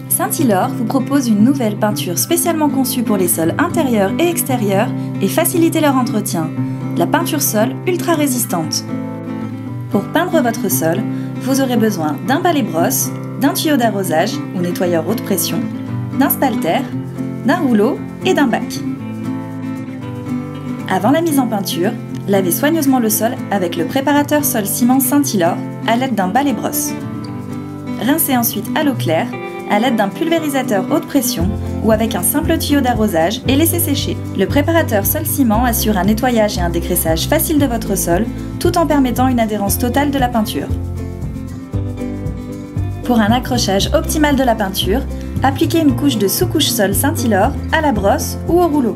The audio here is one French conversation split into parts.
Saint-Hilor vous propose une nouvelle peinture spécialement conçue pour les sols intérieurs et extérieurs et faciliter leur entretien, la peinture sol ultra résistante. Pour peindre votre sol, vous aurez besoin d'un balai-brosse, d'un tuyau d'arrosage ou nettoyeur haute pression, d'un spalter, d'un rouleau et d'un bac. Avant la mise en peinture, lavez soigneusement le sol avec le préparateur sol ciment Saint-Hilor à l'aide d'un balai-brosse. Rincez ensuite à l'eau claire à l'aide d'un pulvérisateur haute pression ou avec un simple tuyau d'arrosage et laissez sécher. Le préparateur sol ciment assure un nettoyage et un dégraissage facile de votre sol tout en permettant une adhérence totale de la peinture. Pour un accrochage optimal de la peinture, appliquez une couche de sous-couche sol Saint-Hilor à la brosse ou au rouleau.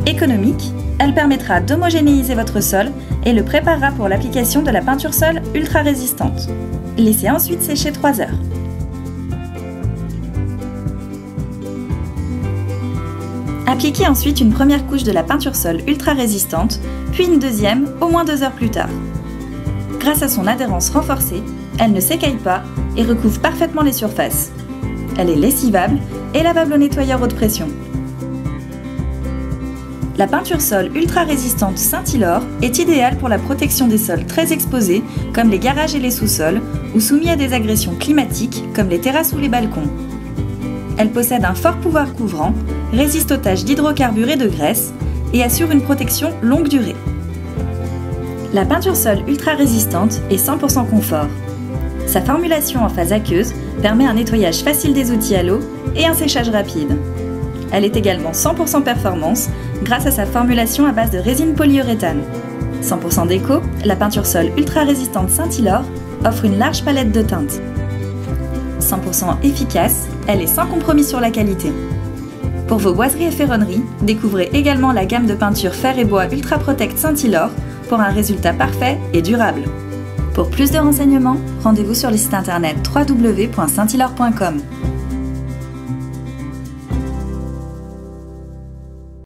Économique, elle permettra d'homogénéiser votre sol et le préparera pour l'application de la peinture sol ultra résistante. Laissez ensuite sécher 3 heures. Appliquez ensuite une première couche de la peinture sol ultra résistante, puis une deuxième au moins 2 heures plus tard. Grâce à son adhérence renforcée, elle ne s'écaille pas et recouvre parfaitement les surfaces. Elle est lessivable et lavable au nettoyeur haute pression. La peinture sol ultra résistante Saint-Hilor est idéale pour la protection des sols très exposés comme les garages et les sous-sols ou soumis à des agressions climatiques comme les terrasses ou les balcons. Elle possède un fort pouvoir couvrant, résiste aux taches d'hydrocarbures et de graisse et assure une protection longue durée. La peinture sol ultra résistante est 100% confort. Sa formulation en phase aqueuse permet un nettoyage facile des outils à l'eau et un séchage rapide. Elle est également 100% performance grâce à sa formulation à base de résine polyuréthane. 100% déco, la peinture sol ultra résistante Saint-Hilor offre une large palette de teintes. 100% efficace, elle est sans compromis sur la qualité. Pour vos boiseries et ferronneries, découvrez également la gamme de peinture fer et bois Ultra Protect Saint-Hilor pour un résultat parfait et durable. Pour plus de renseignements, rendez-vous sur le site internet www.sainthilor.com.